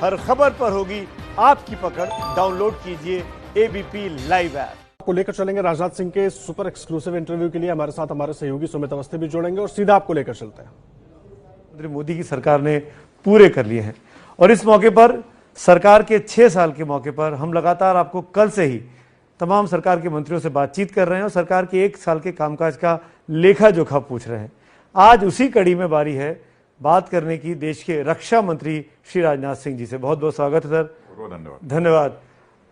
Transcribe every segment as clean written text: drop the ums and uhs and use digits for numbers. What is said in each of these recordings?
हर खबर पर होगी आपकी पकड़। डाउनलोड कीजिए एबीपी लाइव ऐप। आपको लेकर चलेंगे राजनाथ सिंह के सुपर एक्सक्लूसिव इंटरव्यू के लिए। हमारे साथ हमारे सहयोगी सुमित अवस्थी भी जुड़ेंगे और सीधा आपको लेकर चलते हैं। प्रधानमंत्री मोदी की सरकार ने पूरे कर लिए हैं और इस मौके पर सरकार के 6 साल के मौके पर हम लगातार आपको कल से ही तमाम सरकार के मंत्रियों से बातचीत कर रहे हैं और सरकार के 1 साल के कामकाज का लेखा जोखा पूछ रहे हैं। आज उसी कड़ी में बारी है बात करने की देश के रक्षा मंत्री श्री राजनाथ सिंह जी से। बहुत बहुत स्वागत है सर। धन्यवाद। धन्यवाद।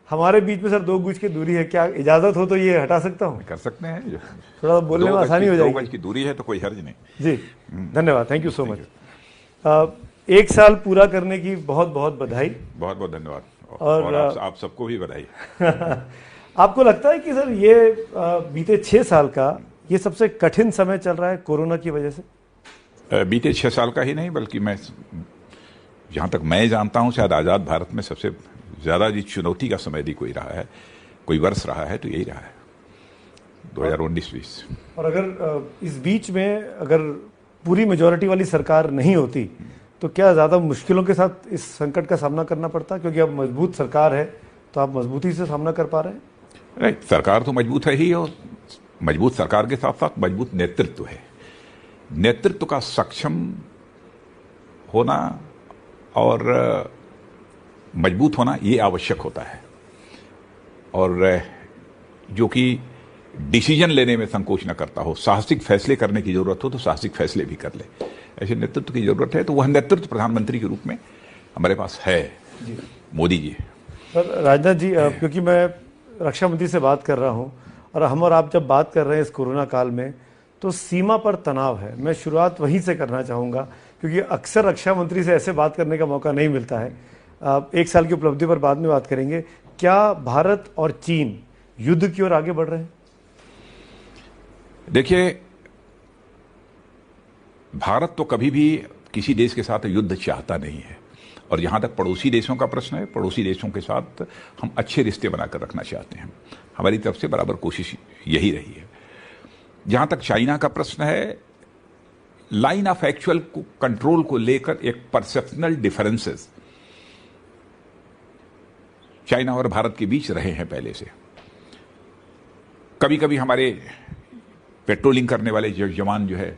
हमारे बीच में सर 2 गज की दूरी है, क्या इजाजत हो तो ये हटा सकता हूँ? कर सकते हैं, थोड़ा बोलने में आसानी हो जाएगी। 2 गज की दूरी है तो कोई हर्ज नहीं। जी धन्यवाद, थैंक यू सो मच। 1 साल पूरा करने की बहुत बहुत बधाई। बहुत बहुत धन्यवाद और आप सबको भी बधाई। आपको लगता है कि सर ये बीते 6 साल का ये सबसे कठिन समय चल रहा है कोरोना की वजह से? बीते 6 साल का ही नहीं, बल्कि मैं जहां तक मैं जानता हूं शायद आजाद भारत में सबसे ज्यादा जी चुनौती का समय यदि कोई रहा है, कोई वर्ष रहा है तो यही रहा है 2019-20। और अगर इस बीच में अगर पूरी मेजोरिटी वाली सरकार नहीं होती तो क्या ज्यादा मुश्किलों के साथ इस संकट का सामना करना पड़ता? क्योंकि अब मजबूत सरकार है तो आप मजबूती से सामना कर पा रहे हैं। नहीं, सरकार तो मजबूत है ही, और मजबूत सरकार के साथ साथ मजबूत नेतृत्व है। नेतृत्व का सक्षम होना और मजबूत होना ये आवश्यक होता है, और जो कि डिसीजन लेने में संकोच न करता हो, साहसिक फैसले करने की जरूरत हो तो साहसिक फैसले भी कर ले, ऐसे नेतृत्व की जरूरत है। तो वह नेतृत्व प्रधानमंत्री के रूप में हमारे पास है जी। मोदी जी। सर राजनाथ जी, क्योंकि मैं रक्षा मंत्री से बात कर रहा हूं और हम और आप जब बात कर रहे हैं इस कोरोना काल में तो सीमा पर तनाव है। मैं शुरुआत वहीं से करना चाहूंगा क्योंकि अक्सर रक्षा मंत्री से ऐसे बात करने का मौका नहीं मिलता है। 1 साल की उपलब्धि पर बाद में बात करेंगे। क्या भारत और चीन युद्ध की ओर आगे बढ़ रहे हैं? देखिए, भारत तो कभी भी किसी देश के साथ युद्ध चाहता नहीं है, और जहां तक पड़ोसी देशों का प्रश्न है, पड़ोसी देशों के साथ हम अच्छे रिश्ते बनाकर रखना चाहते हैं। हमारी तरफ से बराबर कोशिश यही रही है। जहां तक चाइना का प्रश्न है, लाइन ऑफ एक्चुअल कंट्रोल को लेकर एक परसेप्शनल डिफरेंसेस चाइना और भारत के बीच रहे हैं पहले से। कभी कभी हमारे पेट्रोलिंग करने वाले जवान जो है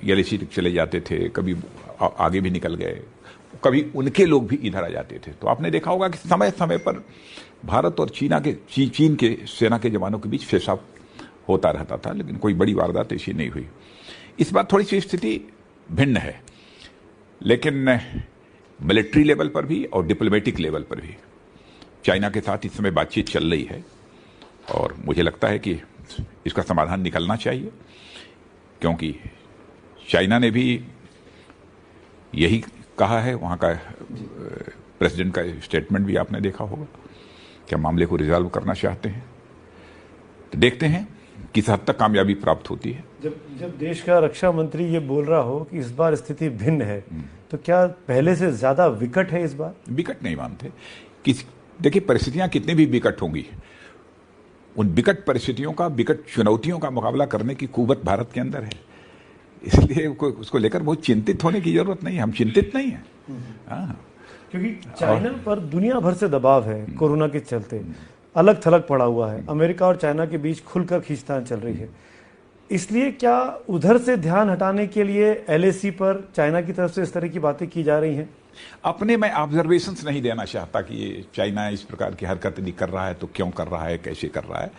एलएसी चले जाते थे, कभी आगे भी निकल गए, कभी उनके लोग भी इधर आ जाते थे। तो आपने देखा होगा कि समय समय पर भारत और चीन के सेना के जवानों के बीच फेस ऑफ होता रहता था, लेकिन कोई बड़ी वारदात ऐसी नहीं हुई। इस बार थोड़ी सी स्थिति भिन्न है, लेकिन मिलिट्री लेवल पर भी और डिप्लोमेटिक लेवल पर भी चाइना के साथ इस समय बातचीत चल रही है, और मुझे लगता है कि इसका समाधान निकलना चाहिए, क्योंकि चाइना ने भी यही कहा है। वहाँ का प्रेसिडेंट का स्टेटमेंट भी आपने देखा होगा कि हम मामले को रिजॉल्व करना चाहते हैं। तो देखते हैं किस हद तक कामयाबी प्राप्त होती है। जब देश का रक्षा मंत्री ये बोल रहा हो कि इस बार स्थिति भिन्न है, तो क्या पहले से ज्यादा विकट है इस बार? विकट नहीं मानते। देखिए, परिस्थितियां कितनी भी विकट होंगी, उन विकट परिस्थितियों का, विकट चुनौतियों का मुकाबला करने की कुव्वत भारत के अंदर है। इसलिए उसको लेकर बहुत चिंतित होने की जरूरत नहीं है। हम चिंतित नहीं है। क्योंकि चाइना पर दुनिया भर से दबाव है कोरोना के चलते, अलग थलग पड़ा हुआ है। अमेरिका और चाइना के बीच खुलकर खींचतान चल रही है। इसलिए क्या उधर से ध्यान हटाने के लिए एलएसी पर चाइना की तरफ से इस तरह की बातें की जा रही हैं? अपने मैं ऑब्जर्वेशंस नहीं देना चाहता कि ये चाइना इस प्रकार की हरकत यदि कर रहा है तो क्यों कर रहा है, कैसे कर रहा है।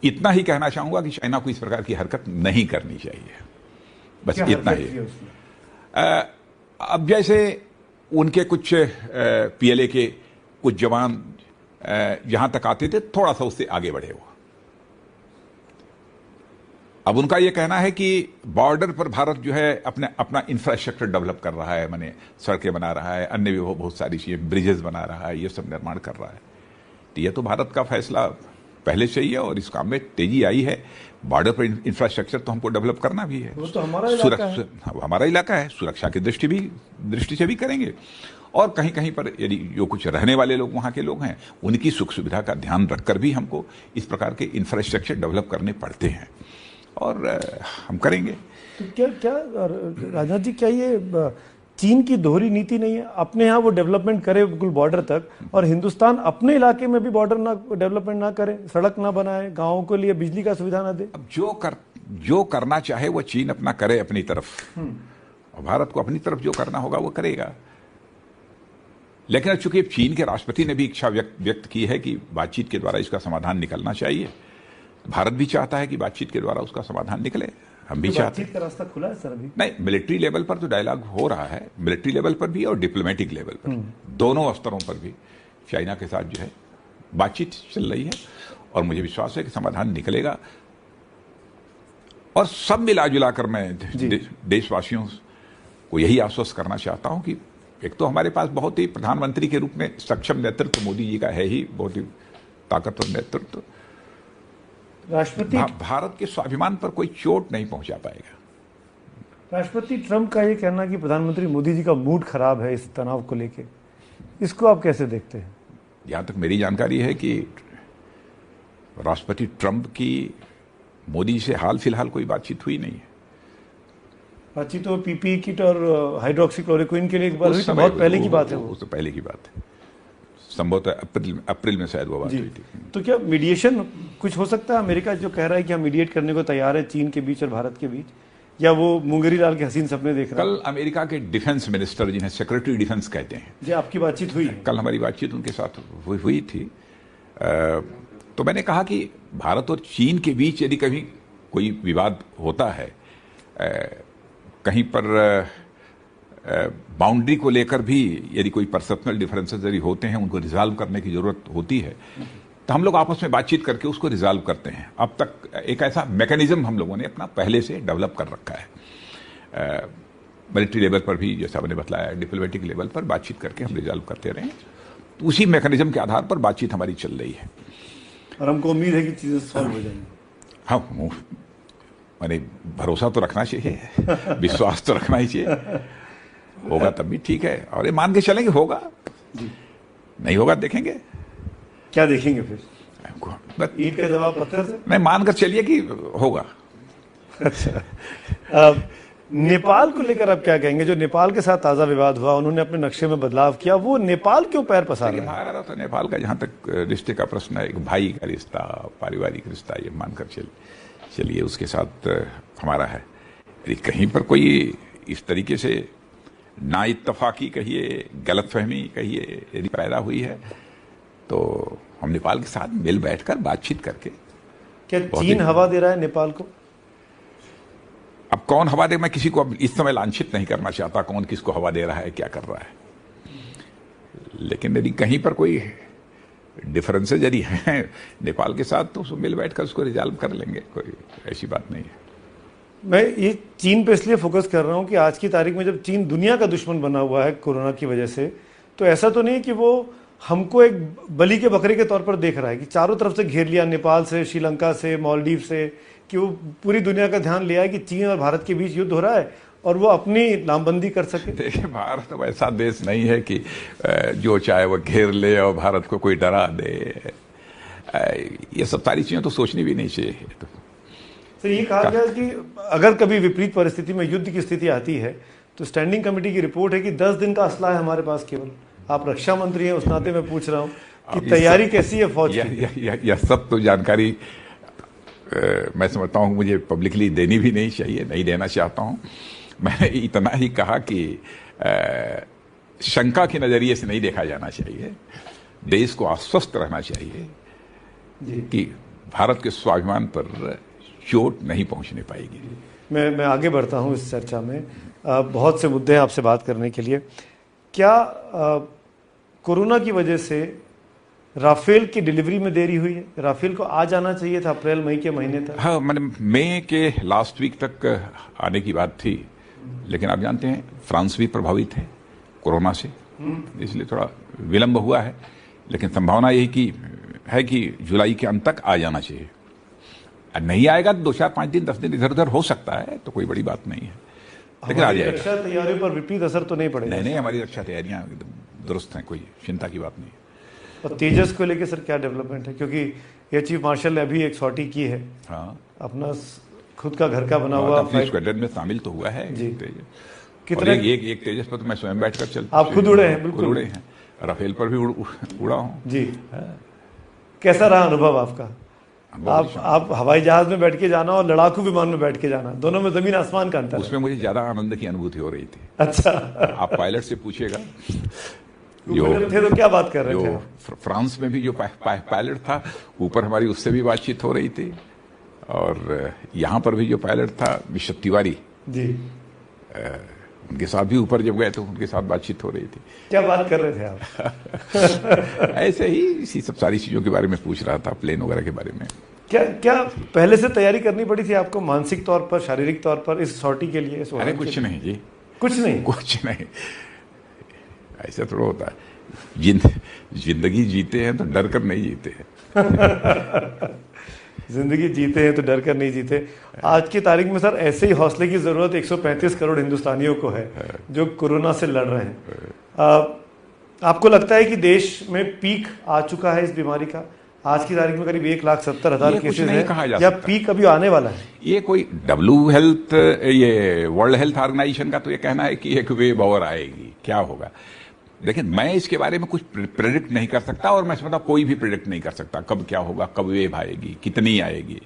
इतना ही कहना चाहूंगा कि चाइना को इस प्रकार की हरकत नहीं करनी चाहिए, बस इतना ही। अब जैसे उनके कुछ पीएलए के कुछ जवान जहां तक आते थे, थोड़ा सा उससे आगे बढ़े हुआ। अब उनका यह कहना है कि बॉर्डर पर भारत जो है अपना इंफ्रास्ट्रक्चर डेवलप कर रहा है, माने सड़कें बना रहा है, अन्य भी बहुत सारी चीजें, ब्रिजेस बना रहा है, ये सब निर्माण कर रहा है। तो यह तो भारत का फैसला पहले से ही है, और इस काम में तेजी आई है। बॉर्डर पर इंफ्रास्ट्रक्चर तो हमको डेवलप करना भी है। वो तो हमारा इलाका है, सुरक्षा की दृष्टि से भी करेंगे। और कहीं कहीं पर यदि जो कुछ रहने वाले लोग वहां के लोग हैं, उनकी सुख सुविधा का ध्यान रखकर भी हमको इस प्रकार के इंफ्रास्ट्रक्चर डेवलप करने पड़ते हैं, और हम करेंगे। तो क्या राजनाथ जी, क्या ये चीन की दोहरी नीति नहीं है? अपने यहाँ वो डेवलपमेंट करे बिल्कुल बॉर्डर तक, और हिंदुस्तान अपने इलाके में भी बॉर्डर ना डेवलपमेंट ना करे, सड़क ना बनाए, गाँवों के लिए बिजली का सुविधा ना दे। अब जो करना चाहे वो चीन अपना करे अपनी तरफ, और भारत को अपनी तरफ जो करना होगा वो करेगा। लेकिन अब चूंकि चीन के राष्ट्रपति ने भी इच्छा व्यक्त की है कि बातचीत के द्वारा इसका समाधान निकलना चाहिए, भारत भी चाहता है कि बातचीत के द्वारा उसका समाधान निकले, हम भी चाहते हैं। बातचीत का रास्ता खुला है सर अभी? नहीं, मिलिट्री लेवल पर तो डायलॉग हो रहा है, मिलिट्री लेवल पर भी और डिप्लोमेटिक लेवल पर, दोनों स्तरों पर भी चाइना के साथ जो है बातचीत चल रही है, और मुझे विश्वास है कि समाधान निकलेगा। और सब मिला जुला कर मैं देशवासियों को यही आश्वस्त करना चाहता हूं कि एक तो हमारे पास बहुत ही प्रधानमंत्री के रूप में सक्षम नेतृत्व मोदी जी का है ही, बहुत ही ताकतवर नेतृत्व। राष्ट्रपति भारत के स्वाभिमान पर कोई चोट नहीं पहुंचा पाएगा। राष्ट्रपति ट्रंप का ये कहना कि प्रधानमंत्री मोदी जी का मूड खराब है इस तनाव को लेके, इसको आप कैसे देखते हैं? जहां तक मेरी जानकारी है कि राष्ट्रपति ट्रंप की मोदी से हाल फिलहाल कोई बातचीत हुई नहीं है। बातचीत तो पीपीई किट और हाइड्रोक्सीक्लोरोक्विन के लिए एक बार हुई, तो बहुत पहले की बात है वो। तो पहले की बात है, संभवतः अप्रैल में शायद वो बात हुई थी। तो क्या मीडिएशन कुछ हो सकता है? अमेरिका जो कह रहा है कि हम मीडिएट करने को तैयार है चीन के बीच और भारत के बीच, या वो मुंगेरी लाल के हसीन सपने देख रहा है? कल अमेरिका के डिफेंस मिनिस्टर, जिन्हें सेक्रेटरी डिफेंस कहते हैं, जी आपकी बातचीत हुई? कल हमारी बातचीत उनके साथ हुई थी। तो मैंने कहा कि भारत और चीन के बीच यदि कभी कोई विवाद होता है, कहीं पर बाउंड्री को लेकर भी यदि कोई पर्सनल डिफरेंसेस यदि होते हैं, उनको रिजॉल्व करने की जरूरत होती है, तो हम लोग आपस में बातचीत करके उसको रिजॉल्व करते हैं। अब तक एक ऐसा मैकेनिज्म हम लोगों ने अपना पहले से डेवलप कर रखा है। मिलिट्री लेवल पर भी, जैसा मैंने बताया, डिप्लोमेटिक लेवल पर बातचीत करके हम रिजॉल्व करते रहे। तो उसी मैकेनिज्म के आधार पर बातचीत हमारी चल रही है, और हमको उम्मीद है कि चीजें सॉल्व हो जाएंगी। हाँ, मैंने भरोसा तो रखना चाहिए, विश्वास तो रखना ही चाहिए। होगा तब भी ठीक है, और ये मान के चलेंगे होगा, नहीं होगा देखेंगे। क्या देखेंगे फिर? बस ईंट का जवाब पत्थर से? नहीं, मानकर चलिए कि होगा। अच्छा, नेपाल को लेकर आप क्या कहेंगे? जो नेपाल के साथ ताजा विवाद हुआ, उन्होंने अपने नक्शे में बदलाव किया, वो नेपाल क्यों पैर पसार रहे हैं? हमारा तो नेपाल का जहां तक रिश्ते का प्रश्न है, एक भाई का रिश्ता, पारिवारिक रिश्ता, ये मानकर चलिए उसके साथ हमारा है। यदि कहीं पर कोई इस तरीके से ना इत्तफाकी कहिए, गलतफहमी कहिए, यदि पैदा हुई है, तो हम नेपाल के साथ मिल बैठकर बातचीत करके। क्या चीन हवा दे रहा है नेपाल को? अब कौन हवा दे, मैं किसी को अब इस समय लांछित नहीं करना चाहता, कौन किसको हवा दे रहा है, क्या कर रहा है। लेकिन यदि कहीं पर कोई डिफरेंसेज यदि हैं नेपाल के साथ, तो उसको मिल बैठकर उसको रिजॉल्व कर लेंगे, कोई ऐसी बात नहीं है। मैं ये चीन पे इसलिए फोकस कर रहा हूँ कि आज की तारीख में जब चीन दुनिया का दुश्मन बना हुआ है कोरोना की वजह से, तो ऐसा तो नहीं कि वो हमको एक बलि के बकरे के तौर पर देख रहा है कि चारों तरफ से घेर लिया, नेपाल से, श्रीलंका से, मालदीव से, कि वो पूरी दुनिया का ध्यान लिया है कि चीन और भारत के बीच युद्ध हो रहा है और वो अपनी नामबंदी कर सके। देखिए, भारत अब ऐसा देश नहीं है कि जो चाहे वो घेर ले और भारत को कोई डरा दे। ये सब सारी चीजें तो सोचनी भी नहीं चाहिए। तो सर, ये कहा गया कि अगर कभी विपरीत परिस्थिति में युद्ध की स्थिति आती है, तो स्टैंडिंग कमेटी की रिपोर्ट है कि 10 दिन का असला है हमारे पास केवल। आप रक्षा मंत्री हैं, उस नाते मैं पूछ रहा हूँ कि तैयारी कैसी है फौज की? यह सब तो जानकारी मैं समझता हूँ मुझे पब्लिकली देनी भी नहीं चाहिए, नहीं देना चाहता हूँ। मैंने इतना ही कहा कि शंका के नजरिए से नहीं देखा जाना चाहिए, देश को आश्वस्त रहना चाहिए कि भारत के स्वाभिमान पर चोट नहीं पहुंचने पाएगी। मैं आगे बढ़ता हूं इस चर्चा में। बहुत से मुद्दे हैं आपसे बात करने के लिए। क्या कोरोना की वजह से राफेल की डिलीवरी में देरी हुई है? राफेल को आ जाना चाहिए था अप्रैल मई के महीने तक। हाँ, मैंने मई के लास्ट वीक तक आने की बात थी, लेकिन आप जानते हैं फ्रांस भी प्रभावित है कोरोना से, इसलिए थोड़ा विलंब हुआ है। लेकिन संभावना यही है कि जुलाई के अंत तक आ जाना चाहिए। नहीं आएगा तो 2-4-5 दिन 10 दिन इधर उधर हो सकता है, तो कोई बड़ी बात नहीं है, लेकिन आ जाएगा। रक्षा तैयारियों पर विपरीत असर तो नहीं पड़ेगा? नहीं, हमारी रक्षा तैयारियां दुरुस्त हैं, कोई चिंता की बात नहीं है। और तेजस को लेकर सर क्या डेवलपमेंट है? क्योंकि एयर चीफ मार्शल ने अभी एक सॉर्टी की है। हाँ, अपना खुद का घर का बना हुआ स्क्वाड्रन में शामिल तो हुआ है जी। कितने एक तेजस पर तो मैं स्वयं बैठकर चलता, आप खुद उड़े हैं? बिल्कुल उड़े हैं। राफेल पर भी उड़ा हूँ जी। कैसा रहा अनुभव आपका? आप हवाई जहाज में बैठ के जाना और लड़ाकू विमान में बैठ के जाना, दोनों में जमीन आसमान का अंतर है। उसमें मुझे ज्यादा आनंद की अनुभूति हो रही थी। अच्छा। आप पायलट से पूछिएगा, जो थे तो क्या बात कर रहे थे? जो फ्रांस में भी जो पायलट था, ऊपर हमारी उससे भी बातचीत हो रही थी, और यहाँ पर भी जो पायलट था मिस्टर तिवारी जी, उनके साथ भी ऊपर जब गए तो उनके साथ बातचीत हो रही थी। क्या बात कर रहे थे आप? ऐसे ही इसी सब सारी चीजों के बारे में पूछ रहा था, प्लेन वगैरह के बारे में। क्या पहले से तैयारी करनी पड़ी थी आपको, मानसिक तौर पर, शारीरिक तौर पर, इस सॉर्टी के लिए? अरे कुछ नहीं जी, कुछ नहीं, कुछ नहीं, ऐसा थोड़ा होता है। जिंदगी जीते हैं तो डर कर नहीं जीते हैं। जिंदगी जीते हैं तो डर कर नहीं जीते। आज की तारीख में सर ऐसे ही हौसले की जरूरत 135 करोड़ हिंदुस्तानियों को है जो कोरोना से लड़ रहे हैं। आपको लगता है कि देश में पीक आ चुका है इस बीमारी का? आज की तारीख में करीब 1,70,000 केसेस हैं, या पीक अभी आने वाला है? ये कोई ये वर्ल्ड हेल्थ ऑर्गेनाइजेशन का तो ये कहना है कि एक वेव और आएगी, क्या होगा। लेकिन मैं इसके बारे में कुछ प्रेडिक्ट नहीं कर सकता, और मैं समझता कोई भी प्रेडिक्ट नहीं कर सकता कब क्या होगा, कब वेव आएगी, कितनी आएगी,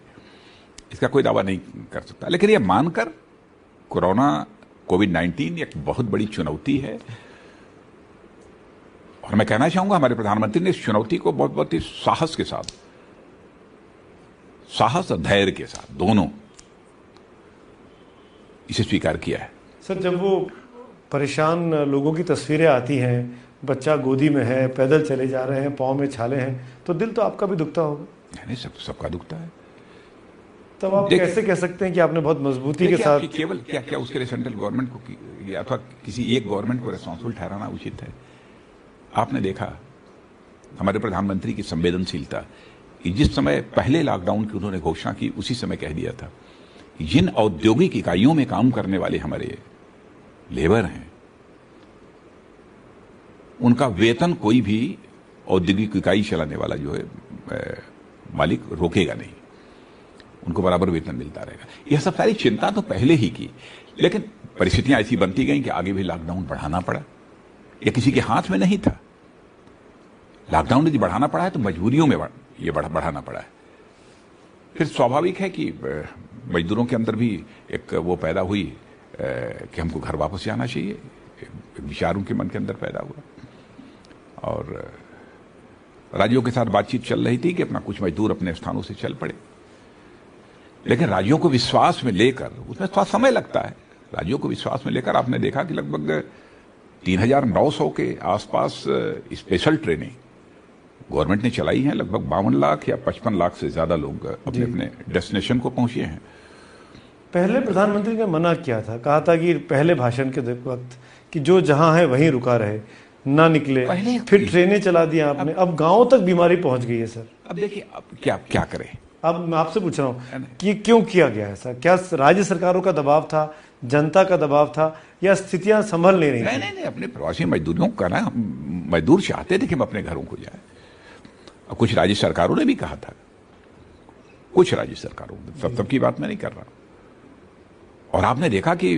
इसका कोई दावा नहीं कर सकता। लेकिन ये मानकर कोरोना कोविड-19 एक बहुत बड़ी चुनौती है, और मैं कहना चाहूंगा हमारे प्रधानमंत्री ने इस चुनौती को बहुत बहुत ही साहस के साथ, साहस और धैर्य के साथ, दोनों इसे स्वीकार किया है। सर, जब वो परेशान लोगों की तस्वीरें आती हैं, बच्चा गोदी में है, पैदल चले जा रहे हैं, पाँव में छाले हैं, तो दिल तो आपका भी दुखता होगा। नहीं, सबका दुखता है। तब आप कैसे कह सकते हैं कि आपने बहुत मजबूती के साथ? केवल क्या उसके लिए सेंट्रल गवर्नमेंट को अथवा किसी एक गवर्नमेंट को रिस्पॉन्सिबल ठहराना उचित है? आपने देखा हमारे प्रधानमंत्री की संवेदनशीलता, कि जिस समय पहले लॉकडाउन की उन्होंने घोषणा की, उसी समय कह दिया था जिन औद्योगिक इकाइयों में काम करने वाले हमारे लेबर हैं, उनका वेतन कोई भी औद्योगिक इकाई चलाने वाला जो है मालिक रोकेगा नहीं, उनको बराबर वेतन मिलता रहेगा। यह सब सारी चिंता तो पहले ही की, लेकिन परिस्थितियां ऐसी बनती गई कि आगे भी लॉकडाउन बढ़ाना पड़ा। यह किसी के हाथ में नहीं था। लॉकडाउन यदि बढ़ाना पड़ा है तो मजबूरियों में ये बढ़ाना पड़ा है। फिर स्वाभाविक है कि मजदूरों के अंदर भी एक वो पैदा हुई कि हमको घर वापस जाना चाहिए, विचार उनके मन के अंदर पैदा हुआ, और राज्यों के साथ बातचीत चल रही थी कि अपना कुछ मजदूर अपने स्थानों से चल पड़े। लेकिन राज्यों को विश्वास में लेकर, उसमें थोड़ा समय लगता है, राज्यों को विश्वास में लेकर आपने देखा कि लगभग 3,900 के आसपास स्पेशल ट्रेनें गवर्नमेंट ने चलाई हैं। लगभग 52 लाख या 55 लाख से ज्यादा लोग अपने अपने डेस्टिनेशन को पहुंचे हैं। पहले प्रधानमंत्री ने मना किया था, कहा था कि पहले भाषण के वक्त कि जो जहां है वहीं रुका रहे, ना निकले। फिर ट्रेनें चला दी आपने, अब गांवों तक बीमारी पहुंच गई है सर। अब देखिए, अब क्या करें। अब मैं आपसे पूछ रहा हूं कि क्यों किया गया ऐसा? क्या राज्य सरकारों का दबाव था, जनता का दबाव था, या स्थितियां संभल नहीं रही? नहीं, अपने प्रवासी मजदूरों का ना, मजदूर चाहते थे कि हम अपने घरों को जाए। और कुछ राज्य सरकारों ने भी कहा था, कुछ राज्य सरकारों ने, सबकी बात मैं नहीं कर रहा। और आपने देखा कि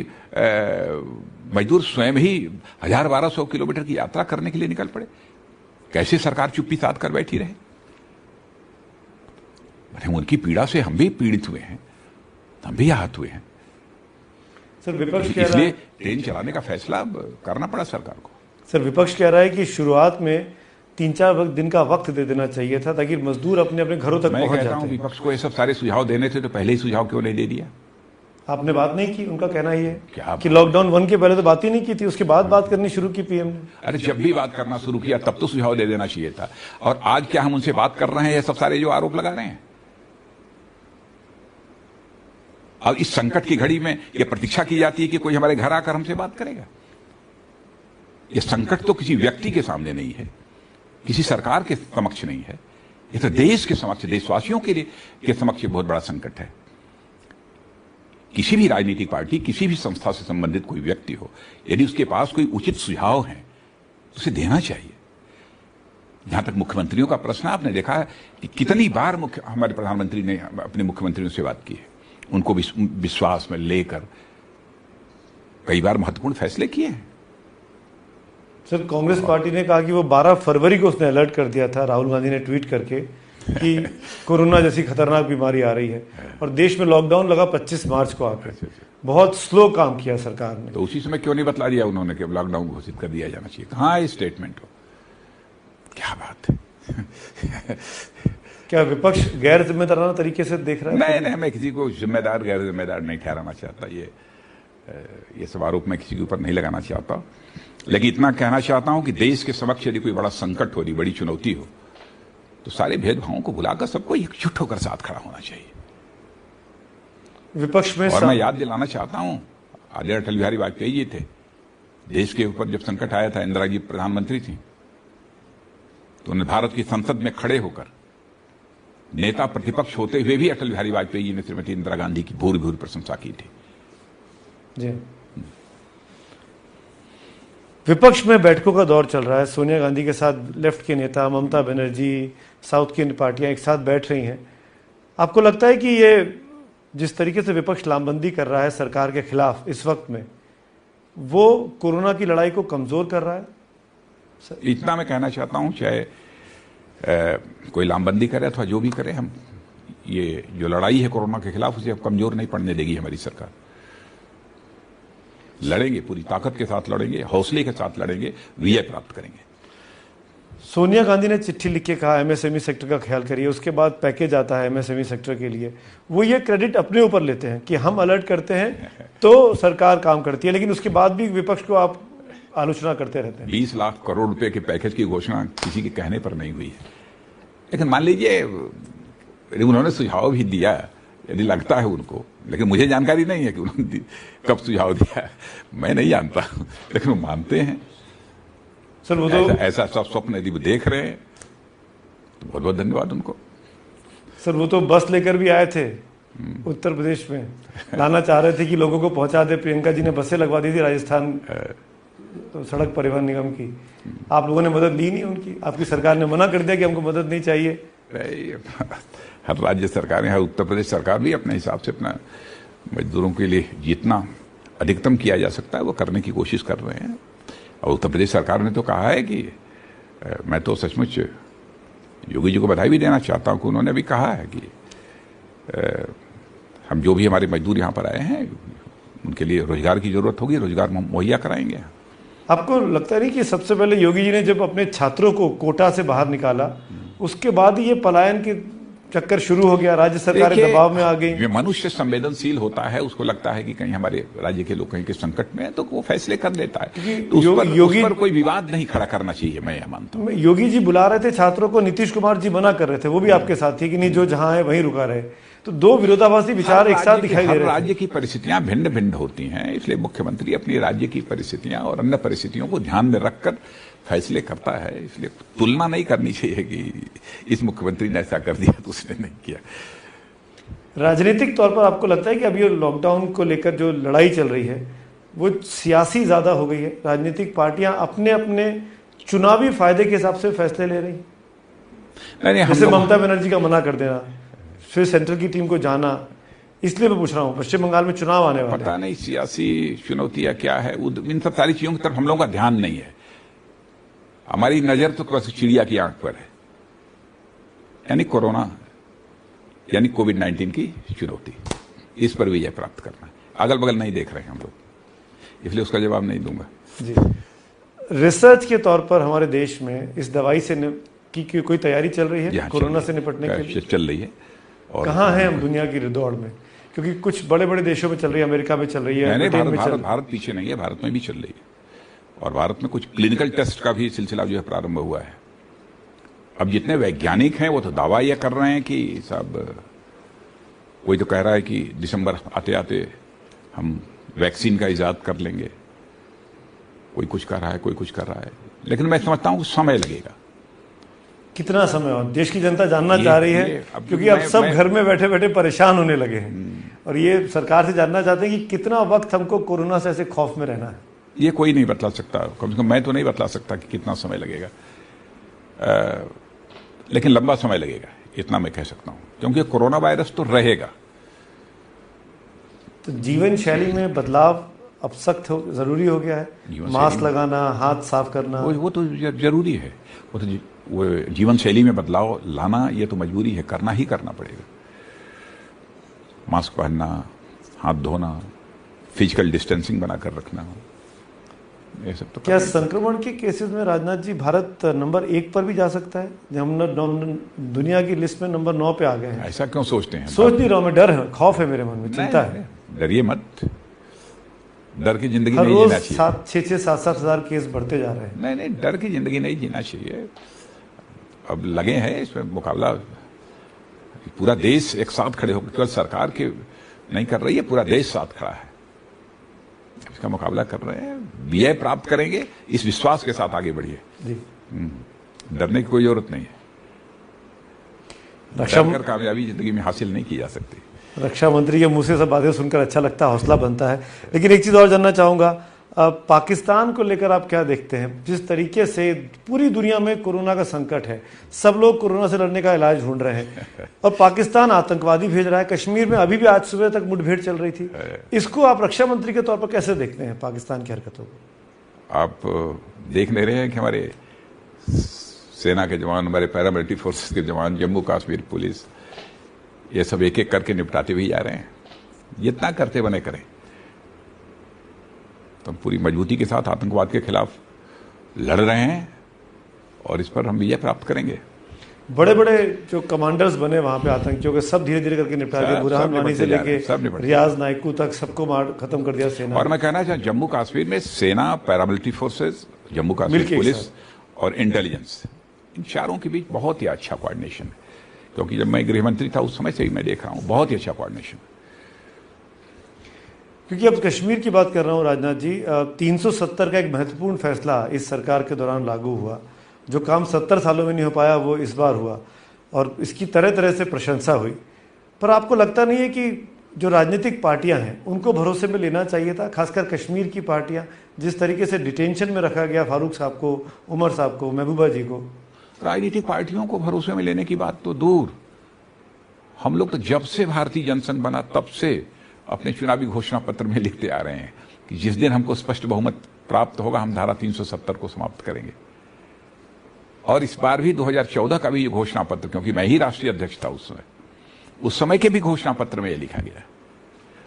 मजदूर स्वयं ही 1,000-1,200 किलोमीटर की यात्रा करने के लिए निकल पड़े। कैसे सरकार चुप्पी साध कर बैठी रहे? उनकी पीड़ा से हम भी पीड़ित हुए हैं, हम भी आहत हुए हैं। सर, विपक्ष कह रहा है, इसलिए ट्रेन चलाने का फैसला करना पड़ा सरकार को। सर, विपक्ष कह रहा है कि शुरुआत में 3-4 दिन का वक्त दे देना चाहिए था ताकि मजदूर अपने अपने घरों तक पहुंच जाते। विपक्ष को ये सब सारे सुझाव देने थे तो पहले ही सुझाव क्यों नहीं दे दिया? आपने बात नहीं की? उनका कहना ही है कि लॉकडाउन 1 के पहले तो बात ही नहीं की थी, उसके बाद बात करनी शुरू की पीएम ने। अरे जब भी बात करना शुरू किया तब तो सुझाव दे देना चाहिए था। और आज क्या हम उनसे बात कर रहे हैं? ये सब सारे जो आरोप लगा रहे हैं। अब इस संकट की घड़ी में यह प्रतीक्षा की जाती है कि कोई हमारे घर आकर हमसे बात करेगा। यह संकट तो किसी व्यक्ति के सामने नहीं है, किसी सरकार के समक्ष नहीं है, यह तो देश के समक्ष, देशवासियों के समक्ष बहुत बड़ा संकट है। किसी भी राजनीतिक पार्टी, किसी भी संस्था से संबंधित कोई व्यक्ति हो, यदि उसके पास कोई उचित सुझाव है तो उसे देना चाहिए। जहां तक मुख्यमंत्रियों का प्रश्न, आपने देखा है कि कितनी बार हमारे प्रधानमंत्री ने अपने मुख्यमंत्रियों से बात की है, उनको विश्वास में लेकर कई बार महत्वपूर्ण फैसले किए हैं। सर, कांग्रेस पार्टी ने कहा कि वो 12 फरवरी को उसने अलर्ट कर दिया था, राहुल गांधी ने ट्वीट करके, कि कोरोना जैसी खतरनाक बीमारी आ रही है, और देश में लॉकडाउन लगा 25 मार्च को आकर। बहुत स्लो काम किया सरकार ने। तो उसी समय क्यों नहीं बतला दिया उन्होंने कि लॉकडाउन घोषित कर दिया जाना चाहिए? कहाँ है स्टेटमेंट हो? क्या बात है। क्या विपक्ष गैर जिम्मेदाराना तरीके से देख रहा है? नहीं, मैं किसी को जिम्मेदार गैर जिम्मेदार नहीं ठहराना चाहता। ये सब आरोप मैं किसी के ऊपर नहीं लगाना चाहता, लेकिन इतना कहना चाहता हूं कि देश के समक्ष यदि कोई बड़ा संकट हो रही, बड़ी चुनौती हो, तो सारे भेदभावों को भुलाकर सबको एकजुट होकर साथ खड़ा होना चाहिए। विपक्ष में और मैं याद दिलाना चाहता हूं, आदरणीय अटल बिहारी वाजपेयी जी थे, देश के ऊपर जब संकट आया था, इंदिरा जी प्रधानमंत्री थी, तो उन्हें भारत की संसद में खड़े होकर नेता प्रतिपक्ष होते हुए भी अटल बिहारी वाजपेयी जी ने श्रीमती इंदिरा गांधी की भूरी भूरी प्रशंसा की थी। जी, विपक्ष में बैठकों का दौर चल रहा है। सोनिया गांधी के साथ लेफ्ट के नेता, ममता बनर्जी, साउथ की पार्टियां एक साथ बैठ रही हैं। आपको लगता है कि ये जिस तरीके से विपक्ष लामबंदी कर रहा है सरकार के खिलाफ इस वक्त में, वो कोरोना की लड़ाई को कमजोर कर रहा है? इतना मैं कहना चाहता हूं, चाहे कोई लामबंदी करे अथवा जो भी करे, हम ये जो लड़ाई है कोरोना के खिलाफ, उसे अब कमजोर नहीं पड़ने देगी हमारी सरकार। लड़ेंगे, पूरी ताकत के साथ लड़ेंगे, हौसले के साथ लड़ेंगे, विजय प्राप्त करेंगे। सोनिया गांधी ने चिट्ठी लिख के कहा एमएसएमई सेक्टर का ख्याल करिए, उसके बाद पैकेज आता है एमएसएमई सेक्टर के लिए। वो ये क्रेडिट अपने ऊपर लेते हैं कि हम अलर्ट करते हैं तो सरकार काम करती है, लेकिन उसके बाद भी विपक्ष को आप आलोचना करते रहते हैं। 20 लाख करोड़ रुपए के पैकेज की घोषणा किसी के कहने पर नहीं हुई है, लेकिन मान लीजिए उन्होंने सुझाव भी दिया, यदि लगता है उनको, लेकिन मुझे जानकारी नहीं है कि उन्होंने कब सुझाव दिया, मैं नहीं जानता, लेकिन वो मानते हैं। सर, वो तो ऐसा सब स्वप्न यदि वो देख रहे हैं तो बहुत बहुत धन्यवाद उनको। सर, वो तो बस लेकर भी आए थे उत्तर प्रदेश में, लाना चाह रहे थे कि लोगों को पहुंचा दे। प्रियंका जी ने बसें लगवा दी थी राजस्थान तो सड़क परिवहन निगम की। आप लोगों ने मदद ली नहीं उनकी, आपकी सरकार ने मना कर दिया कि हमको मदद नहीं चाहिए। हर राज्य सरकारें, हर उत्तर प्रदेश सरकार भी अपने हिसाब से अपना मजदूरों के लिए जितना अधिकतम किया जा सकता है वो करने की कोशिश कर रहे हैं। और उत्तर प्रदेश सरकार ने तो कहा है कि मैं तो सचमुच योगी जी को बधाई भी देना चाहता हूं कि उन्होंने भी कहा है कि हम जो भी हमारे मजदूर यहाँ पर आए हैं उनके लिए रोजगार की जरूरत होगी, रोजगार मुहैया कराएंगे। आपको लगता नहीं कि सबसे पहले योगी जी ने जब अपने छात्रों को कोटा से बाहर निकाला, उसके बाद ही ये पलायन के चक्कर शुरू हो गया, राज्य सरकारें दबाव में आ गई? जो मनुष्य संवेदनशील होता है, उसको लगता है कि कहीं हमारे राज्य के लोग कहीं के संकट में है, तो वो फैसले कर लेता है। तो उस पर कोई विवाद नहीं खड़ा करना चाहिए, मैं यह मानता हूँ। योगी जी बुला रहे थे छात्रों को, नीतीश कुमार जी मना कर रहे थे, वो भी आपके साथ थी कि नहीं, जो जहां है वहीं रुका रहे। तो दो विरोधाभासी विचार एक साथ दिखाई दे रहे हैं। राज्य की परिस्थितियां भिन्न भिन्न होती हैं, इसलिए मुख्यमंत्री अपनी राज्य की परिस्थितियां और अन्य परिस्थितियों को ध्यान में रखकर फैसले करता है। इसलिए तुलना नहीं करनी चाहिए कि इस मुख्यमंत्री ने ऐसा कर दिया तो उसने नहीं किया। राजनीतिक तौर पर आपको लगता है कि अभी लॉकडाउन को लेकर जो लड़ाई चल रही है वो सियासी ज्यादा हो गई है? राजनीतिक पार्टियां अपने अपने चुनावी फायदे के हिसाब से फैसले ले रही, जैसे ममता बनर्जी का मना कर देना, फिर सेंट्रल की टीम को जाना। इसलिए मैं पूछ रहा हूं, पश्चिम बंगाल में चुनाव आने वाले, पता नहीं सियासी चुनौतियां क्या है, इन सब सारी चीजों की तरफ हम लोगों का ध्यान नहीं है। हमारी नजर तो बस चिड़िया की आंख पर है, यानी कोरोना, यानी कोविड-19 की चुनौती, इस पर विजय प्राप्त करना। अगल बगल नहीं देख रहे हैं हम लोग, इसलिए उसका जवाब नहीं दूंगा। जी, रिसर्च के तौर पर हमारे देश में इस दवाई से की कोई तैयारी चल रही है कोरोना से निपटने के लिए? चल रही है। और कहाँ है हम दुनिया की दौड़ में? क्योंकि कुछ बड़े बड़े देशों में चल रही है, अमेरिका में चल रही है, भारत पीछे नहीं है, भारत में भी चल रही है। और भारत में कुछ क्लिनिकल टेस्ट का भी सिलसिला जो है प्रारंभ हुआ है। अब जितने वैज्ञानिक हैं वो तो दावा यह कर रहे हैं कि सब, कोई तो कह रहा है कि दिसंबर आते आते हम वैक्सीन का इजाद कर लेंगे, कोई कुछ कर रहा है, कोई कुछ कर रहा है, लेकिन मैं समझता हूं समय लगेगा। कितना समय? और देश की जनता जानना चाह रही है, क्योंकि अब सब घर में बैठे बैठे परेशान होने लगे हैं, और ये सरकार से जानना चाहते हैं कि कितना वक्त हमको कोरोना से ऐसे खौफ में रहना है। ये कोई नहीं बतला सकता, कम से कम मैं तो नहीं बतला सकता कि कितना समय लगेगा, लेकिन लंबा समय लगेगा, इतना मैं कह सकता हूं, क्योंकि कोरोना वायरस तो रहेगा। तो जीवन शैली में बदलाव अब सख्त जरूरी हो गया है? जीवन मास्क शैली में- लगाना, हाथ साफ करना, वो तो जरूरी है। वो जीवन शैली में बदलाव लाना ये तो मजबूरी है, करना ही करना पड़ेगा। मास्क पहनना, हाथ धोना, फिजिकल डिस्टेंसिंग बनाकर रखना, ये सब तो क्या करना ही संक्रमण के केसेस में राजनाथ जी भारत नंबर 1 पर भी जा सकता है? जब हम दुनिया की लिस्ट में नंबर 9 पे आ गए हैं। ऐसा क्यों सोचते हैं? सोच नहीं रहा हूं मैं, डर है, खौफ है मेरे मन में, चिंता है। डरिए मत, डर की जिंदगी हर नहीं रोज जीना चाहिए। 7-6 7 केस बढ़ते जा रहे हैं। नहीं, डर की जिंदगी नहीं जीना चाहिए। अब लगे हैं इसमें मुकाबला, पूरा देश एक साथ खड़े होकर, केवल सरकार के नहीं कर रही है, पूरा देश साथ खड़ा है, इसका मुकाबला कर रहे हैं। विजय प्राप्त करेंगे, इस विश्वास के साथ आगे बढ़िए। जी, डरने की कोई जरूरत नहीं है। रक्षा डरकर कामयाबी जिंदगी में हासिल नहीं की जा सकती। मंत्री के मुंह से सब बातें सुनकर अच्छा लगता है, हौसला बनता है। लेकिन एक चीज और जानना चाहूंगा, पाकिस्तान को लेकर आप क्या देखते हैं? जिस तरीके से पूरी दुनिया में कोरोना का संकट है, सब लोग कोरोना से लड़ने का इलाज ढूंढ रहे हैं और पाकिस्तान आतंकवादी भेज रहा है। कश्मीर में अभी भी आज सुबह तक मुठभेड़ चल रही थी। इसको आप रक्षा मंत्री के तौर पर कैसे देखते हैं, पाकिस्तान की हरकतों को? आप देख ले रहे हैं कि हमारे सेना के जवान, हमारे पैरामिलिट्री फोर्सेस के जवान, जम्मू कश्मीर पुलिस, ये सब एक एक करके निपटाते भी जा रहे हैं। जितना करते बने करें, तो हम पूरी मजबूती के साथ आतंकवाद के खिलाफ लड़ रहे हैं और इस पर हम विजय प्राप्त करेंगे। बड़े बड़े जो कमांडर्स बने वहां पे आतंकियों के, सब धीरे धीरे करके निपटा दिए। सब बुरहान वानी से निपटते जा रहे हैं, सब लेके निपटते रियाज नाइकू तक सबको मार खत्म कर दिया सेना। और मैं कहना चाहूँ, जम्मू कश्मीर में सेना, पैरामिलिट्री फोर्सेस, जम्मू कश्मीर मिलके एक पुलिस और इंटेलिजेंस, इन चारों के बीच बहुत ही अच्छा कोऑर्डिनेशन है। क्योंकि जब मैं गृहमंत्री था उस समय से ही मैं देख रहा हूँ, बहुत ही अच्छा कोऑर्डिनेशन। क्योंकि अब कश्मीर की बात कर रहा हूं राजनाथ जी, 370 का एक महत्वपूर्ण फैसला इस सरकार के दौरान लागू हुआ। जो काम 70 सालों में नहीं हो पाया वो इस बार हुआ और इसकी तरह तरह से प्रशंसा हुई। पर आपको लगता नहीं है कि जो राजनीतिक पार्टियां हैं उनको भरोसे में लेना चाहिए था, खासकर कश्मीर की पार्टियां? जिस तरीके से डिटेंशन में रखा गया फारूक साहब को, उमर साहब को, महबूबा जी को। राजनीतिक पार्टियों को भरोसे में लेने की बात तो दूर, हम लोग तो जब से भारतीय जनसंघ बना तब से अपने चुनावी घोषणा पत्र में लिखते आ रहे हैं कि जिस दिन हमको स्पष्ट बहुमत प्राप्त होगा हम धारा 370 को समाप्त करेंगे। और इस बार भी 2014 का भी ये घोषणा पत्र, क्योंकि मैं ही राष्ट्रीय अध्यक्ष था उस समय के भी घोषणा पत्र में ये लिखा गया।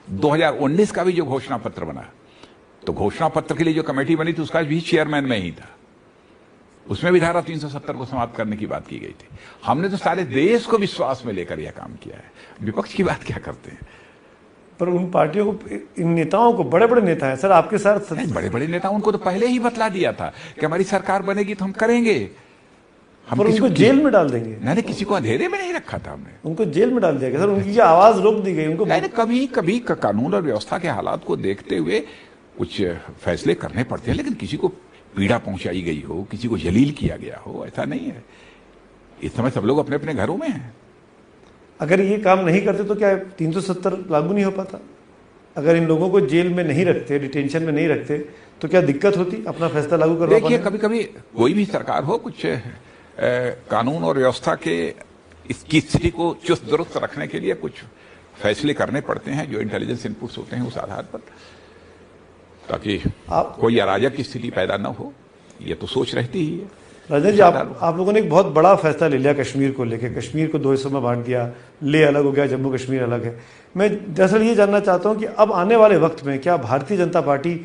2019 का भी जो घोषणा पत्र बना, तो घोषणा पत्र के लिए जो कमेटी बनी थी उसका भी चेयरमैन मैं ही था, उसमें भी धारा 370 को समाप्त करने की बात की गई थी। हमने तो सारे देश को विश्वास में लेकर यह काम किया है। विपक्ष की बात क्या करते हैं? पर उन पार्टियों को, इन नेताओं को, बड़े बड़े नेता हैं सर आपके साथ, बड़े बड़े नेता, उनको तो पहले ही बतला दिया था कि हमारी सरकार बनेगी तो हम करेंगे। हम पर उनको जेल में डाल देंगे। मैंने किसी को अंधेरे में नहीं रखा था, हमने उनको जेल में डाल दिया गया सर, उनकी आवाज रोक दी गई। उनको मैंने कभी कभी कानून और व्यवस्था के हालात को देखते हुए कुछ फैसले करने पड़ते हैं, लेकिन किसी को पीड़ा पहुंचाई गई हो, किसी को जलील किया गया हो, ऐसा नहीं है। इस समय सब लोग अपने अपने घरों में हैं। अगर ये काम नहीं करते तो क्या 370 लागू नहीं हो पाता? अगर इन लोगों को जेल में नहीं रखते, डिटेंशन में नहीं रखते, तो क्या दिक्कत होती अपना फैसला लागू करवा पाने? देखिए, कभी कभी कोई भी सरकार हो, कुछ कानून और व्यवस्था के इसकी स्थिति को चुस्त दुरुस्त रखने के लिए कुछ फैसले करने पड़ते हैं, जो इंटेलिजेंस इनपुट्स होते हैं उस आधार पर, ताकि कोई अराजक की स्थिति पैदा न हो। ये तो सोच रहती ही है। राजनाथ जी, आप लोगों ने एक बहुत बड़ा फैसला ले लिया कश्मीर को लेकर। कश्मीर को 2 हिस्सों में बांट दिया, ले अलग हो गया, जम्मू कश्मीर अलग है। मैं दरअसल ये जानना चाहता हूं कि अब आने वाले वक्त में क्या भारतीय जनता पार्टी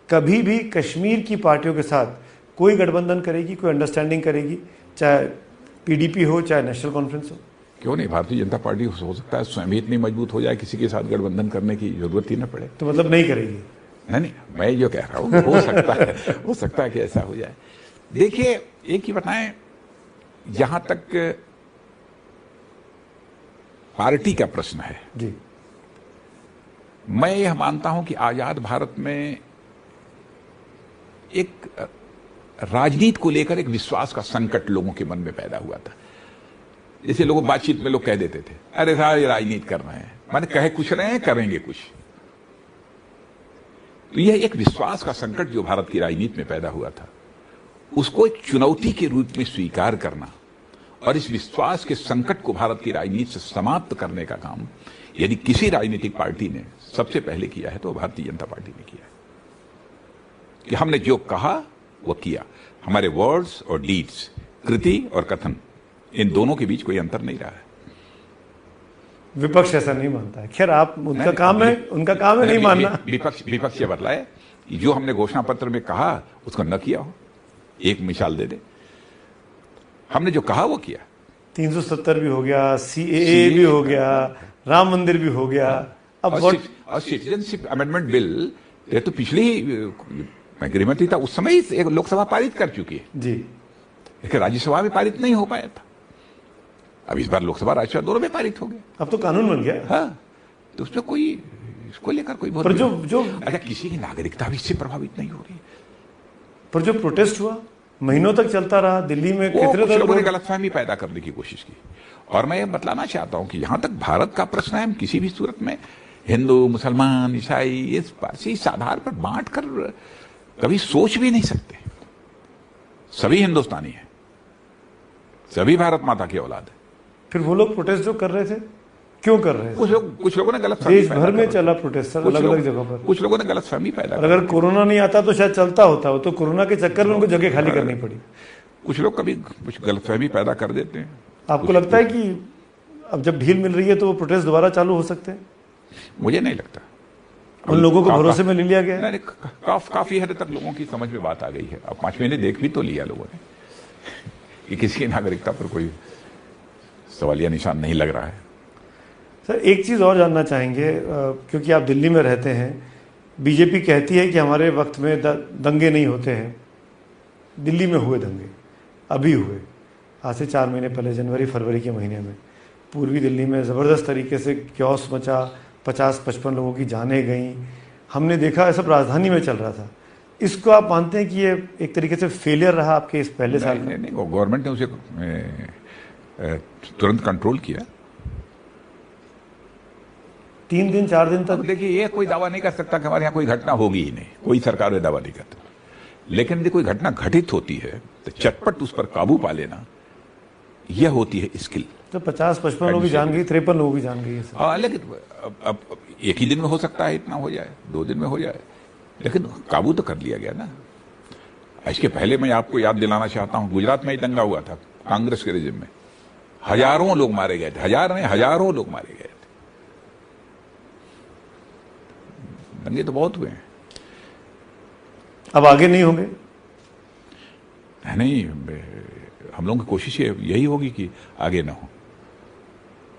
कभी भी कश्मीर की पार्टियों के साथ कोई गठबंधन करेगी, कोई अंडरस्टैंडिंग करेगी, चाहे पीडीपी हो चाहे नेशनल कॉन्फ्रेंस हो? क्यों नहीं, भारतीय जनता पार्टी हो सकता है स्वयं ही इतनी मजबूत हो जाए किसी के साथ गठबंधन करने की जरूरत ही न पड़े। तो मतलब नहीं करेगी? नहीं, मैं जो कह रहा हूँ हो सकता है, हो सकता है कि ऐसा हो जाए। देखिए, एक ही बताएं, जहां तक पार्टी का प्रश्न है जी, मैं यह मानता हूं कि आजाद भारत में एक राजनीति को लेकर एक विश्वास का संकट लोगों के मन में पैदा हुआ था। जैसे लोगों बातचीत में लोग कह देते थे, अरे साहब ये राजनीति कर रहे हैं, माने कहे कुछ रहे हैं, करेंगे कुछ। तो यह एक विश्वास का संकट जो भारत की राजनीति में पैदा हुआ था, उसको एक चुनौती के रूप में स्वीकार करना और इस विश्वास के संकट को भारत की राजनीति से समाप्त करने का काम यदि किसी राजनीतिक पार्टी ने सबसे पहले किया है तो भारतीय जनता पार्टी ने किया है। कि हमने जो कहा वो किया। हमारे वर्ड्स और डीड्स, कृति और कथन, इन दोनों के बीच कोई अंतर नहीं रहा है। विपक्ष ऐसा नहीं मानता है। खैर, आप उनका काम है नहीं मानना। विपक्ष ये बदला है कि जो हमने घोषणा पत्र में कहा उसको न किया हो। एक मिसाल दे दे, हमने जो कहा वो किया। 370 भी हो गया, सीएए भी हो गया, राम मंदिर भी हो गया। अब और सिटीजनशिप अमेंडमेंट बिल ये तो पिछले ही गृहमंत्री था उस समय ही एक लोकसभा पारित कर चुकी है जी, लेकिन राज्यसभा में पारित नहीं हो पाया था। अब इस बार लोकसभा राज्यसभा दोनों में पारित हो गया। अब तो कानून बन गया। हाँ, तो उसमें कोई इसको लेकर कोई बहुत पर जो अच्छा, किसी की नागरिकता भी इससे प्रभावित नहीं हो रही। पर जो प्रोटेस्ट हुआ महीनों तक चलता रहा दिल्ली में, कुछ लोगों ने गलतफहमी पैदा करने की कोशिश की। और मैं ये बतलाना चाहता हूं कि जहां तक भारत का प्रश्न है, हम किसी भी सूरत में हिंदू, मुसलमान, ईसाई इस पारसी इस आधार पर बांट कर कभी सोच भी नहीं सकते। सभी हिंदुस्तानी हैं, सभी भारत माता की औलाद है। फिर वो लोग प्रोटेस्ट जो कर रहे थे क्यों कर रहे थे? कुछ लोगों ने गलत देश भर में चला प्रोटेस्ट सर, अलग अलग जगहों पर। कुछ लोगों ने गलतफहमी पैदा और अगर कोरोना नहीं आता तो शायद चलता होता। वो तो कोरोना के चक्कर में उनको जगह खाली करनी पड़ी। कुछ लोग कभी कुछ गलतफहमी पैदा कर देते हैं। आपको लगता है कि अब जब ढील मिल रही है तो वो प्रोटेस्ट दोबारा चालू हो सकते हैं? मुझे नहीं लगता। उन लोगों को भरोसे में ले लिया गया है? काफी हद तक लोगों की समझ में बात आ गई है। अब 5 महीने देख भी तो लिया लोगों ने कि किसी की नागरिकता पर कोई सवालिया निशान नहीं लग रहा है। सर, एक चीज़ और जानना चाहेंगे, क्योंकि आप दिल्ली में रहते हैं। बीजेपी कहती है कि हमारे वक्त में दंगे नहीं होते हैं। दिल्ली में हुए दंगे, अभी हुए, आज से 4 महीने पहले, जनवरी फरवरी के महीने में पूर्वी दिल्ली में ज़बरदस्त तरीके से क्योस मचा, 50-55 लोगों की जानें गई। हमने देखा, सब राजधानी में चल रहा था। इसको आप मानते हैं कि ये एक तरीके से फेलियर रहा आपके इस पहले साल में? नहीं, गवर्नमेंट ने उसे तुरंत कंट्रोल किया। 3 दिन 4 दिन तक। देखिए, ये कोई दावा नहीं कर सकता कि हमारे यहाँ कोई घटना होगी ही नहीं। कोई सरकार ये दावा नहीं करती। लेकिन यदि कोई घटना घटित होती है तो चटपट उस पर काबू पा लेना, यह होती है स्किल। तो 50-55 लोगों की जान गई, 53 लोगों की जान गई है। हाँ, लेकिन अब एक ही दिन में हो सकता है, इतना हो जाए, 2 दिन में हो जाए, लेकिन काबू तो कर लिया गया ना। इसके पहले मैं आपको याद दिलाना चाहता हूं, गुजरात में ही दंगा हुआ था कांग्रेस के रिजिम में। हजारों लोग मारे गए थे, हजारों लोग मारे गए थे। दंगे तो बहुत हुए हैं। अब आगे नहीं होंगे? नहीं, हम लोगों की कोशिश यही होगी कि आगे ना हो।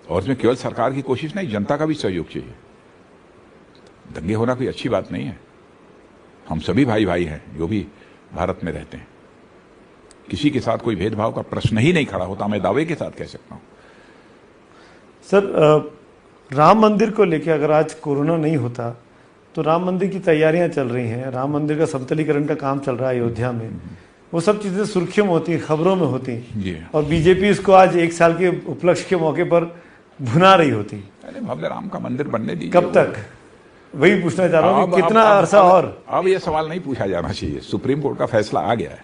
और इसमें केवल सरकार की कोशिश नहीं, जनता का भी सहयोग चाहिए। दंगे होना कोई अच्छी बात नहीं है। हम सभी भाई भाई हैं जो भी भारत में रहते हैं। किसी के साथ कोई भेदभाव का प्रश्न ही नहीं खड़ा होता, मैं दावे के साथ कह सकता हूं। सर, राम मंदिर को लेकर अगर आज कोरोना नहीं होता तो राम मंदिर की तैयारियां चल रही हैं, राम मंदिर का समतलीकरण का काम चल रहा है अयोध्या में। वो सब चीजें सुर्खियों में होती, खबरों में होती, और बीजेपी इसको आज 1 साल के उपलक्ष्य के मौके पर भुना रही होती। अरे भव्य राम का मंदिर बनने दीजिए। कब तक? वही पूछना चाह रहा हूँ कि कितना अरसा और? अब ये सवाल नहीं पूछा जाना चाहिए। सुप्रीम कोर्ट का फैसला आ गया है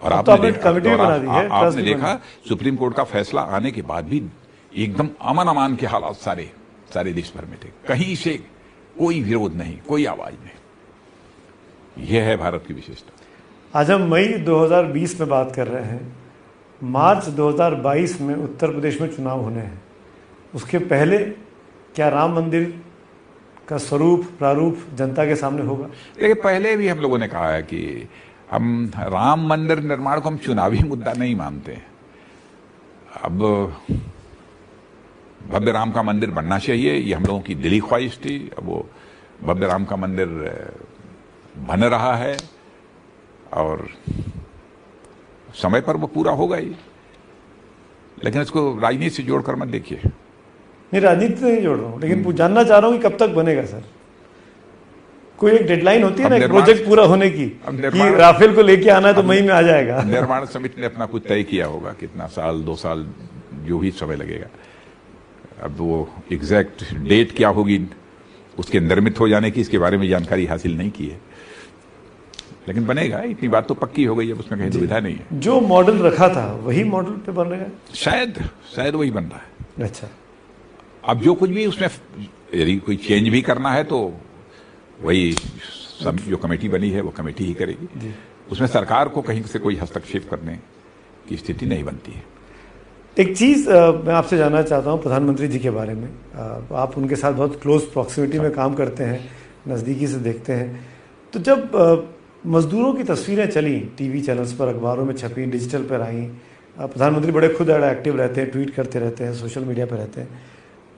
और आपने कमेटी भी बना दी है। आपने देखा सुप्रीम कोर्ट का फैसला आने के बाद भी एकदम अमन अमान के हालात सारे देश भर में थे। कहीं से कोई विरोध नहीं, कोई आवाज नहीं। यह है भारत की विशेषता। आज हम मई 2020 में बात कर रहे हैं। मार्च 2022 में उत्तर प्रदेश में चुनाव होने हैं। उसके पहले क्या राम मंदिर का स्वरूप प्रारूप जनता के सामने होगा? देखिए, पहले भी हम लोगों ने कहा है कि हम राम मंदिर निर्माण को हम चुनावी मुद्दा नहीं मानते। अब भव्य राम का मंदिर बनना चाहिए, ये हम लोगों की दिली ख्वाहिश थी। अब वो भव्य राम का मंदिर बन रहा है और समय पर वो पूरा होगा ही। लेकिन इसको राजनीति से जोड़कर मत देखिए। नहीं, राजनीति से नहीं जोड़ रहा हूँ, लेकिन जानना चाह रहा हूँ कि कब तक बनेगा सर? कोई एक डेडलाइन होती है ना प्रोजेक्ट पूरा होने की, कि राफेल को लेके आना है तो मई में आ जाएगा। निर्माण समिति ने अपना कुछ तय किया होगा, कितना साल 2 साल जो भी समय लगेगा। अब वो एग्जैक्ट डेट क्या होगी उसके निर्मित हो जाने की, इसके बारे में जानकारी हासिल नहीं की है, लेकिन बनेगा। इतनी बात तो पक्की हो गई है, उसमें कहीं दुविधा नहीं है। जो मॉडल रखा था वही मॉडल पे बन रहा है? शायद वही बन रहा है। अच्छा, अब जो कुछ भी उसमें यदि कोई चेंज भी करना है तो वही जो कमेटी बनी है वो कमेटी ही करेगी, उसमें सरकार को कहीं से कोई हस्तक्षेप करने की स्थिति नहीं बनती है। एक चीज मैं आपसे जानना चाहता हूं प्रधानमंत्री जी के बारे में। आप उनके साथ बहुत क्लोज प्रॉक्सिमिटी में काम करते हैं, नज़दीकी से देखते हैं। तो जब मजदूरों की तस्वीरें चली टीवी चैनल्स पर, अखबारों में छपी, डिजिटल पर आई, प्रधानमंत्री बड़े खुद एक्टिव रहते हैं, ट्वीट करते रहते हैं, सोशल मीडिया पर रहते हैं,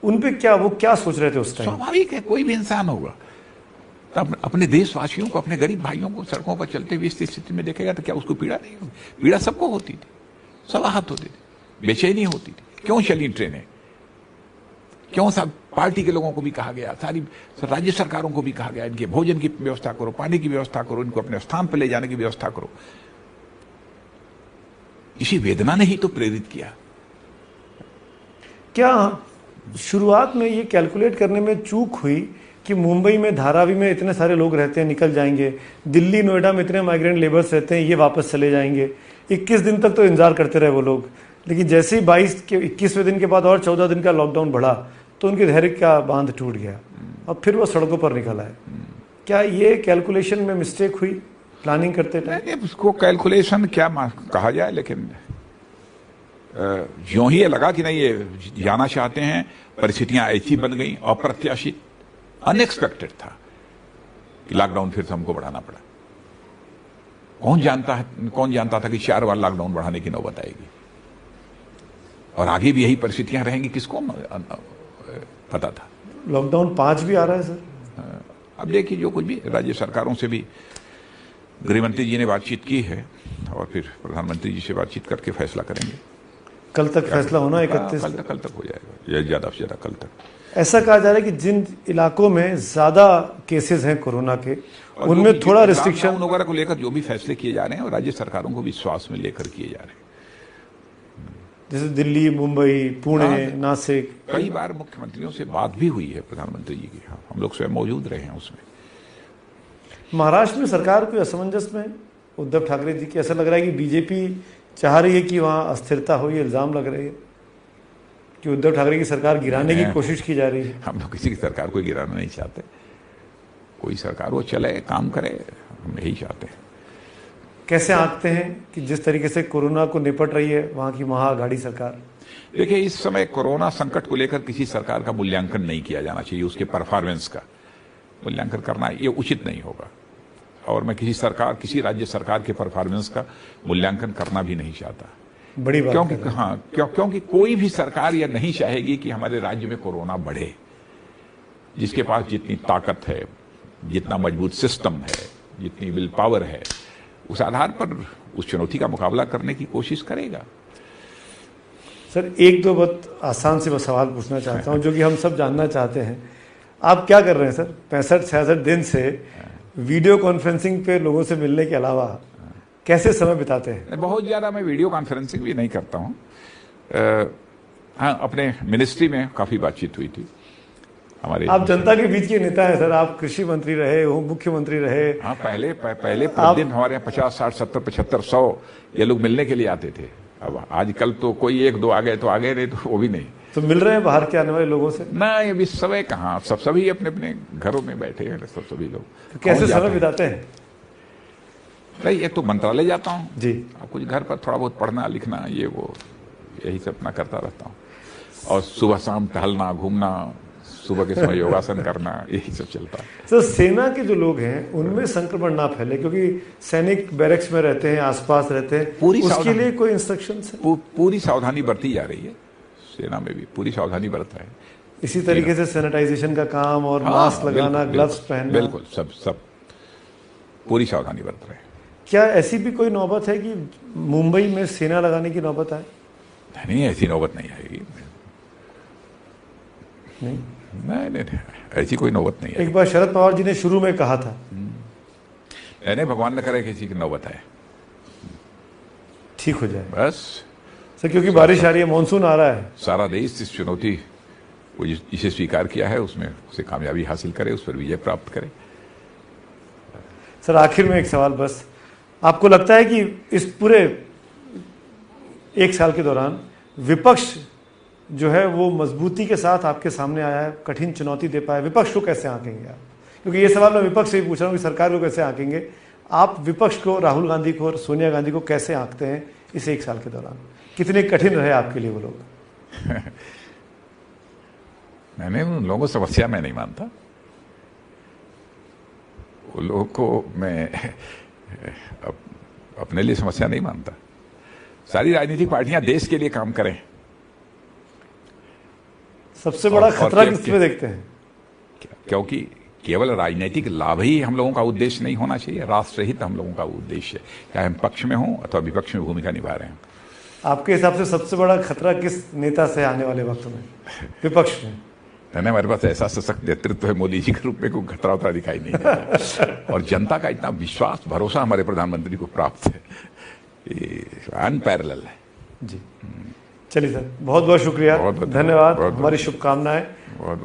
उन पे वो क्या सोच रहे थे उस टाइम? स्वाभाविक है, कोई भी इंसान होगा तो अपने देशवासियों को, अपने गरीब भाइयों को सड़कों पर चलते हुए इस स्थिति में देखेगा तो क्या उसको पीड़ा नहीं होगी? पीड़ा सबको होती थी, सब आहत होते थे, बेचैनी होती थी। क्यों चली ट्रेनें? क्यों सब पार्टी के लोगों को भी कहा गया, सारी राज्य सरकारों को भी कहा गया इनके भोजन की व्यवस्था करो, पानी की व्यवस्था करो, इनको अपने स्थान पर ले जाने की व्यवस्था करो। इसी वेदना ने ही तो प्रेरित किया। क्या शुरुआत में ये कैलकुलेट करने में चूक हुई कि मुंबई में, धारावी में इतने सारे लोग रहते हैं, निकल जाएंगे, दिल्ली नोएडा में इतने माइग्रेंट लेबर्स रहते हैं, ये वापस चले जाएंगे? 21 दिन तक तो इंतजार करते रहे वो लोग, लेकिन जैसे ही 21वें दिन के बाद और 14 दिन का लॉकडाउन बढ़ा तो उनके धैर्य का बांध टूट गया और फिर वो सड़कों पर निकल आए। क्या ये कैलकुलेशन में मिस्टेक हुई प्लानिंग करते टाइम? उसको कैलकुलेशन क्या कहा जाए, लेकिन यूं ही ये लगा कि नहीं ये जाना चाहते हैं, परिस्थितियां ऐसी बन गई, अप्रत्याशित, अनएक्सपेक्टेड था कि लॉकडाउन फिर से हमको बढ़ाना पड़ा। कौन जानता था कि 4 बार लॉकडाउन बढ़ाने की नौबत आएगी और आगे भी यही परिस्थितियां रहेंगी, किसको पता था? लॉकडाउन 5 भी आ रहा है सर। अब देखिए, जो कुछ भी राज्य सरकारों से भी गृहमंत्री जी ने बातचीत की है और फिर प्रधानमंत्री जी से बातचीत करके फैसला करेंगे। कल तक फैसला होना 31 कल तक हो जाएगा, ज्यादा से ज्यादा कल तक। ऐसा कहा जा रहा है कि जिन इलाकों में ज्यादा केसेस हैं कोरोना के, उनमें थोड़ा रिस्ट्रिक्शन वगैरह को लेकर जो भी फैसले किए जा रहे हैं और राज्य सरकारों को विश्वास में लेकर किए जा रहे हैं। जैसे दिल्ली, मुंबई, पुणे, नासिक, कई बार मुख्यमंत्रियों से बात भी हुई है प्रधानमंत्री जी की, हम लोग स्वयं मौजूद रहे हैं उसमें। महाराष्ट्र में सरकार कोई असमंजस में उद्धव ठाकरे जी की? ऐसा लग रहा है कि बीजेपी चाह रही है कि वहां अस्थिरता हो, ये इल्जाम लग रहे हैं कि उद्धव ठाकरे की सरकार गिराने की कोशिश की जा रही है। हम लोग किसी की सरकार को गिराना नहीं चाहते, कोई सरकार वो चले, काम करे, हम यही चाहते हैं। कैसे आंकते हैं कि जिस तरीके से कोरोना को निपट रही है वहां की महाअघाड़ी सरकार? देखिए, इस समय कोरोना संकट को लेकर किसी सरकार का मूल्यांकन नहीं किया जाना चाहिए, उसके परफॉर्मेंस का मूल्यांकन करना ये उचित नहीं होगा और मैं किसी राज्य सरकार के परफॉर्मेंस का मूल्यांकन करना भी नहीं चाहता। बड़ी बात, क्योंकि कोई भी सरकार यह नहीं चाहेगी कि हमारे राज्य में कोरोना बढ़े। जिसके पास जितनी ताकत है, जितना मजबूत सिस्टम है, जितनी विल पावर है, उस आधार पर उस चुनौती का मुकाबला करने की कोशिश करेगा। सर, एक दो बहुत आसान से सवाल पूछना चाहता हूं जो कि हम सब जानना चाहते हैं। आप क्या कर रहे हैं सर 65-66 दिन से वीडियो कॉन्फ्रेंसिंग पे लोगों से मिलने के अलावा? कैसे समय बिताते हैं? बहुत ज्यादा मैं वीडियो कॉन्फ्रेंसिंग भी नहीं करता हूँ। हाँ, अपने मिनिस्ट्री में काफी बातचीत हुई थी हमारे। आप जनता के बीच के नेता हैं सर, आप कृषि मंत्री रहे हो, मुख्यमंत्री रहे। हाँ, पहले प्रतिदिन हमारे यहाँ 50, 60, 70, 75, 100 ये लोग मिलने के लिए आते थे। अब आजकल तो कोई 1-2 आ गए तो आ गए, नहीं तो वो भी नहीं। तो मिल रहे हैं बाहर के आने वाले लोगों से? ना, ये भी समय कहाँ, सभी अपने अपने घरों में बैठे हैं, सभी लोग। तो कैसे समय बिताते हैं? नहीं, एक तो मंत्रालय जाता हूँ जी, कुछ घर पर थोड़ा बहुत पढ़ना लिखना, ये वो यही सब अपना करता रहता हूँ और सुबह शाम टहलना, घूमना, सुबह के समय योगासन करना, यही सब चलता है। तो सेना के जो लोग हैं उनमें संक्रमण ना फैले, क्योंकि सैनिक बैरक्स में रहते हैं, आसपास रहते हैं, उसके लिए कोई इंस्ट्रक्शंस है? पूरी सावधानी बरती जा रही है, सेना में भी पूरी सावधानी बरता है। इसी तरीके से सैनिटाइजेशन का काम और मास्क लगाना, ग्लव्स पहनना, बिल्कुल सब पूरी सावधानी बरत रहे हैं। क्या ऐसी भी कोई नौबत है कि मुंबई में सेना लगाने की नौबत आए? नहीं, ऐसी नौबत नहीं आएगी। नहीं, ऐसी कोई नौबत नहीं है। एक बार शरद पवार जी ने शुरू में कहा था, नहीं, भगवान न करे किसी की नौबत आए, ठीक हो जाए बस सर, क्योंकि बारिश आ रही है, मानसून आ रहा है। सारा देश इस चुनौती को जिसे स्वीकार किया है उसमें उसे कामयाबी हासिल करे, उस पर विजय प्राप्त करे। सर, आखिर में एक सवाल बस, आपको लगता है कि इस पूरे 1 साल के दौरान विपक्ष जो है वो मजबूती के साथ आपके सामने आया है, कठिन चुनौती दे पाया? विपक्ष को कैसे आंकेंगे आप? क्योंकि ये सवाल मैं विपक्ष से भी पूछ रहा हूँ कि सरकार को कैसे आंकेंगे आप, विपक्ष को, राहुल गांधी को और सोनिया गांधी को कैसे आंकते हैं इस 1 साल के दौरान? कितने कठिन रहे आपके लिए वो लोग? मैंने उन लोगों को समस्या में नहीं मानता, उन लोगों को मैं अपने लिए समस्या नहीं मानता। सारी राजनीतिक पार्टियां देश के लिए काम करें। सबसे बड़ा खतरा किसमें देखते हैं? क्योंकि केवल राजनीतिक लाभ ही हम लोगों का उद्देश्य नहीं होना चाहिए, राष्ट्रहित हम लोगों का उद्देश्य है, चाहे हम पक्ष में हों अथवा विपक्ष में भूमिका निभा रहे हैं। आपके हिसाब से सबसे बड़ा खतरा किस नेता से आने वाले वक्त में, विपक्ष में? हमारे पास ऐसा सशक्त नेतृत्व है मोदी जी के रूप में, कोई खतरा उतरा दिखाई नहीं देता। और जनता का इतना विश्वास, भरोसा हमारे प्रधानमंत्री को प्राप्त है, अनपैरेलल है जी। चलिए सर, बहुत बहुत शुक्रिया, धन्यवाद, हमारी शुभकामनाएं।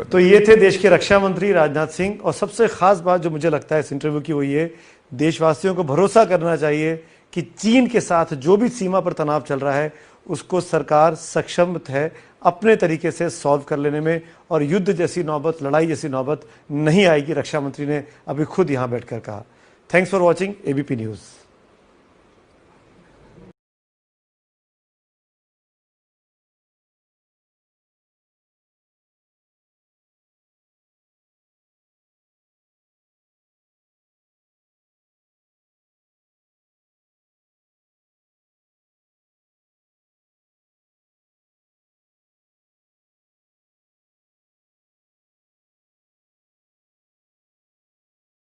तो ये थे देश के रक्षा मंत्री राजनाथ सिंह। और सबसे खास बात जो मुझे लगता है इस इंटरव्यू की वो ये, देशवासियों को भरोसा करना चाहिए कि चीन के साथ जो भी सीमा पर तनाव चल रहा है उसको सरकार सक्षम है अपने तरीके से सॉल्व कर लेने में, और युद्ध जैसी नौबत, लड़ाई जैसी नौबत नहीं आएगी, रक्षा मंत्री ने अभी खुद यहां बैठकर कहा। Thanks for watching ABP news.